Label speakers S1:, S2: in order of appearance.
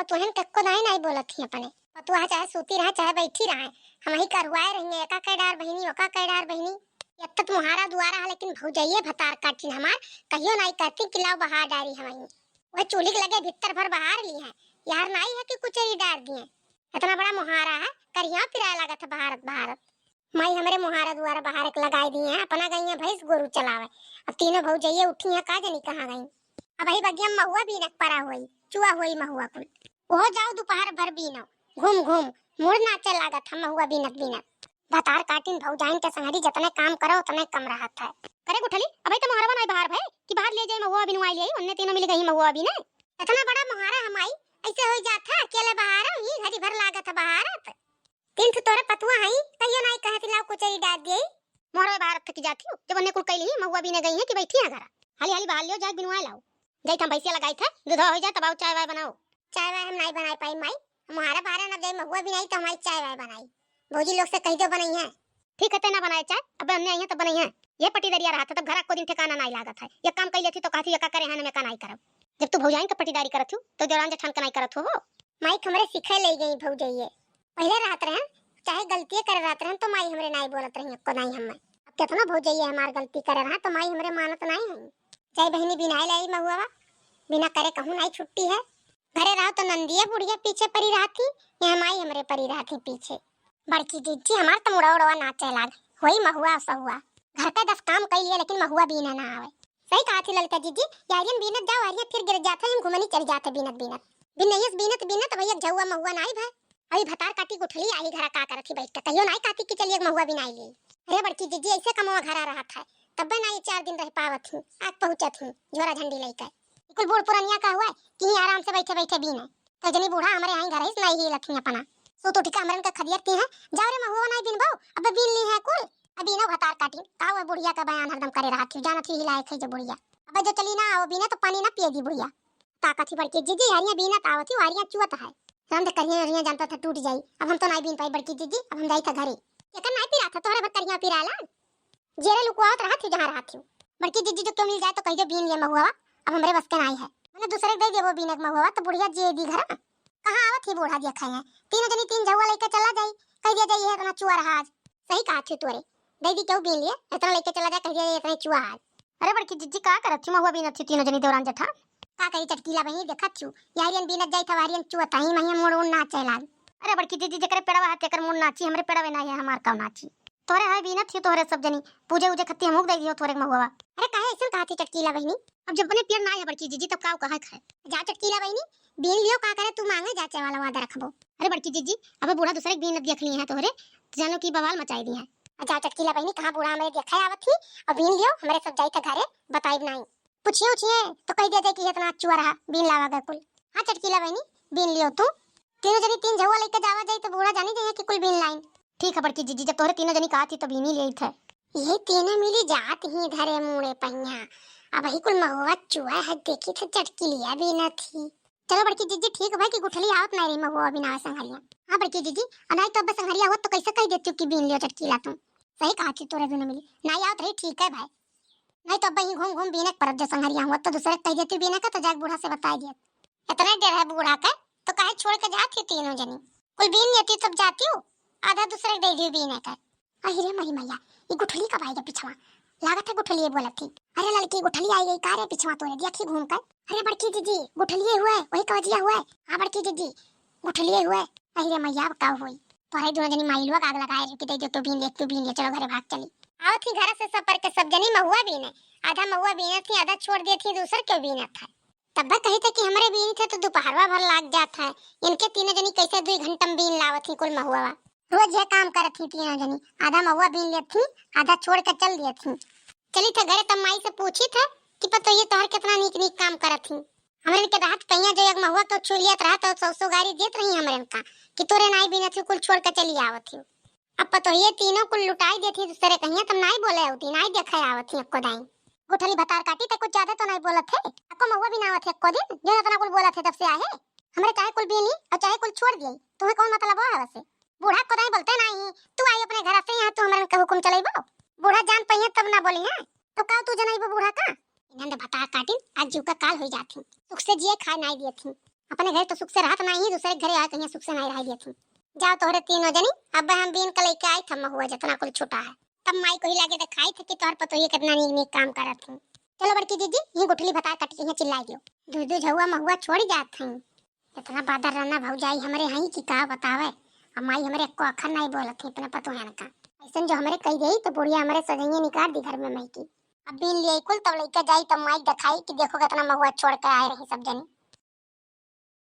S1: पतुहन कक्को नहीं बोलत थी अपने पतुहा चाहे सूती रहा चाहे बैठी रहा हम ही करवाए रहेंगे एका कैडार बहिनी ओका कैडार बहिनी अब तक मुहारा दुआरा है लेकिन भौजाइए भतार काटिन हमार कहियो नहीं कहती कि लाओ बहार डारी हमारी वह चूल्ही के लगे भीतर भर बहार ली है यार नहीं है कि कुचरी डार दिए इतना बड़ा मुहारा है करिया पिराया लगा था भारत भारत माई हमारे मुहारा दुआरा बाहर एक लगाई दिए हैं अपना गई है भैंस गोरू चलावे अब तीनों भौजाइए उठी है का जानी कहां गई अब ही बगिया महुआ बीनक परा हुई चुआ हुई महुआ कुल वो जाओ दोपहर भर बीनो घूम घूम मुड़ नाचे लागत हम महुआ बीनक बीनक भतार काटिन भौजाइन के संगरी जितने काम करो उतने कम रहत है करे गुठली अबे तो मुहारा बनाई बाहर भाई कि बाहर ले जाए महुआ बिनवाई ले उन्ने तीनों मिल गई महुआ बीने इतना बड़ा मुहारा हमाई ऐसे हो जाता अकेले बाहर ही घड़ी भर लागत है बाहर तीन तो तोरे पतुआ हई कहियो नहीं कहती लाओ कुचरी डाल देई मोरे बाहर थक जाती हूं जब अन्ने कुल कैली महुआ बीने गई है कि बैठी है घर हाली हाली बाहर लियो जाके बिनवा लाओ गई हम भैंसिया लगाई थे दूध हो जाए तब आओ चाय वाय बनाओ चाय वाय हम नहीं बनाई पाई माई हमारा बाहर न गई महुआ भी नहीं तो हमारी चाय वाय बनाई भौजी लोग से कह दो बनाई है ठीक है ते ना बनाए चाय अब अन्ने आई है तब बनाई है ये पटी दरिया रहा था तब घर को दिन ठिकाना नहीं लागत है ये काम कैले थी तो कहती का करे है ना मैं का नहीं करब जब तू भौजाइन का पटीदारी करत हूं तो देवरान जेठान का नहीं करत हो माई हमरे सिखाए ले गई भौजाइए पहले रात रहन चाहे गलती कर रात रहन तो माई हमरे नहीं बोलत रही को नहीं हम अब कितना भौजाइए हमार गलती करे रहा तो माई हमरे मानत नहीं है चाहे बहनी बिनाए लाई महुआ बिना करे कहूं नहीं छुट्टी है घरे रहो तो नंदिया बुढ़िया पीछे पड़ी रहती यहाँ माई हमरे पड़ी रहती पीछे बड़की जीजी हमार तो मुड़ा उड़वा नाचे लाग होई महुआ सहुआ घर का 10 काम कर लिया लेकिन महुआ बीना ना आवे सही कहा थी ललका जीजी यारियन बीनत जाओ यारियन फिर गिर जाते हम घुमनी चढ़ जाते बीनत बीनत बिनैयस बीनत बीनत भैया झौआ महुआ नहीं भाई अभी भतार काटी गुठली आई घर का करथी बैठ के कहियो नहीं काटी कि चलिए महुआ बिनाई ली अरे बड़की जीजी ऐसे कमवा घर रहा था तब ना ये 4 दिन रह पावत हूं आज पहुंचत हूं झोरा झंडी लेकर कुल बूढ़ पुरानिया का हुआ कि आराम से बैठे बैठे बीने तो जनी बूढ़ा हमारे यहाँ घर ही नहीं ही लखनी अपना सो तो टिका हमरन का खदियत है जाओ रे महुआ नहीं बिन बाऊ अब बीन ली है कुल अभी ना भतार काटी का वो बुढ़िया का बयान हरदम करे रहा थी जाना थी हिलाए थे जो बुढ़िया अब जो चली ना वो बीने तो पानी ना पिएगी बुढ़िया ताकत ही बड़की जीजी हरिया बीना तावत ही वारिया चुवत है हम तो करिया हरिया जानता था टूट जाई अब हम तो नहीं बीन पाई बड़की जीजी अब हम जाई था घरे ये कर नहीं पी रहा था तोहरे भर करिया पिराला जेरे लुकवात रहा थी जहां रहा थी बड़की जीजी जो क्यों मिल जाए तो कह दे बीन ये महुआ अब हमरे बस के नहीं है मैंने दूसरे दे देबो बीनक महुआ तो बुढ़िया जे दी घर कहां आवत ही बूढ़ा दिया खाए तीनों जनी 3 झौवा लेके चला जाई कह दिया जाई है इतना चुआ रहा आज सही कहा थी तोरे दे दी क्यों बीन लिए इतना लेके चला जा कह दिया इतना चुआ आज अरे बड़की जीजी का करत थी महुआ बीनत थी तीनों जनी देवरान जेठा का कही चटकीला बही देखत छु यारियन बीनत जाई था वारियन चुआ ताही महिया मोड़ उड़ ना चला अरे बड़की जीजी जकरे पेड़वा हाथ कर मुड़ नाची हमरे पेड़वे नहीं है हमार का नाची तोरे है बीनत थी तोरे सब जनी पूजे उजे खत्ती हम दे दियो तोरे महुआ अरे काहे ऐसे कहा थी चटकीला बहनी अब जब बने पेड़ ना है बड़की जीजी तब का कहा खाए जा चटकीला बहनी बीन लियो का करे तू मांगे जाचे वाला वादा रखबो अरे बड़की जीजी अब बूढ़ा दूसरे बीन देख ली है तोरे जानो की बवाल मचाई दी है जा चटकीला बहनी कहां बूढ़ा हमारे देखा आवत थी और बीन लियो हमारे सब जाई था घरे बताई नहीं पूछियो उछिए तो कह दे कि इतना चुआ रहा बीन लावा गए कुल हां चटकीला बहनी बीन लियो तू तीनों जनी 3 झौवा लेके जावा जाई तो बूढ़ा जानी जाए कि कुल बीन लाइन ठीक है बड़की जीजी जब तोरे तीनों जनी कहा थी तो बीन ही ले थे ये तीनों मिली जात ही धरे मुड़े पहिया अब ही कुल महुआ चुआ है देखी तो चटकी लिया भी न थी चलो बड़की जीजी ठीक भाई कि गुठली आवत नहीं रही महुआ बिना संघरिया हां बड़की जीजी अनाई तो अब संघरिया हो तो कैसे कह देती कि बीन लियो चटकीला तुम सही कहा थी तोरे दोनों मिली नहीं आवत रही ठीक है भाई नहीं तो अब ही घूम घूम बीने पर जो संघरिया हुआ तो दूसरे कह देती बीने का तो जाके बूढ़ा से बता दिया इतना डर है बूढ़ा का तो काहे छोड़ के जाती तीनों जनी कुल बीन लेती तब जाती हो आधा दूसरे दे दियो बीने का अरे मही मैया ये गुठली कब आई पिछवा लागत है गुठली बोलत थी अरे लड़की गुठली आई गई का रे पिछवा तोरे देखी घूम कर अरे बड़की जीजी गुठली हुए वही कवजिया हुए हां बड़की जीजी गुठली हुए अरे मैया का हुई तोरे दोनों जनी माइलवा आग लगाए कि दे दो तो बीन ले चलो घरे भाग चली आओ थी घर से सब पर के सब जनी महुआ बीने आधा महुआ बीने थी आधा छोड़ दी थी दूसर के बीने था तब कही थे कि हमारे बीन थे तो दोपहरवा भर लाग जाता है इनके तीनों जनी कैसे 2 घंटा में बीन लावत थी कुल महुआ रोज ये काम करत थी तीनों जनी आधा महुआ बीन लेत थी आधा छोड़ के चल दिए थी चली थे घरे तब माई से पूछी था कि पता ये तोहर कितना नीक नीक काम करत थी हमरे के रात कहिया जो एक महुआ तो छुलियत रहा तो 100 गाड़ी देत रही हमरे का कि तोरे नाई बीन थी कुल छोड़ के चली आवत थी अब पता ये तीनों कुल लुटाई देती दूसरे कहिया तब नहीं बोले होती नहीं देखा आवत थी अक्को दाई गुठली भतार काटी तो कुछ ज्यादा तो नहीं बोलत थे अक्को महुआ भी ना आवत है अक्को दिन जो इतना कुल बोला थे तब से आए हमरे चाहे कुल बीनी और चाहे कुल छोड़ दिए तुम्हें कौन मतलब है वैसे बूढ़ा को नहीं बोलते नहीं तू आई अपने घर से यहाँ तू हमारे का हुक्म चलेबो बूढ़ा जान पहिए तब ना बोली है तो का तू जनाइबो बूढ़ा का इन्हें भतार काटी आज जीव का काल हो जाती सुख से जिए खा नहीं दिए थी अपने घर तो सुख से रहत नहीं, दूसरे के घरे आ कहीं सुख से नहीं रह थी। जाओ तोहरे तीनों जनी, अब हम बीन के लेके आई थम हुआ जितना कुल छोटा है। तब माई को ही लाके दिखाई थी कि तोहर पतो ये कितना नीक नीक काम करत हूं। चलो बड़की दीदी, ये गुठली बता कट के चिल्लाई लो। दूध झुआ महुआ छोड़ जात हूं। इतना बादर रहना भौजाई हमरे हई की का बतावे। अब माई हमरे को अखर नहीं बोलत है अपने पतो है का। ऐसन जो हमरे कह गई तो बुढ़िया हमरे सजइए निकाल दी घर में मई की। अब बीन लिए कुल तब लेके जाई तब माई दिखाई कि देखो कितना महुआ छोड़ के आए रही सब जनी।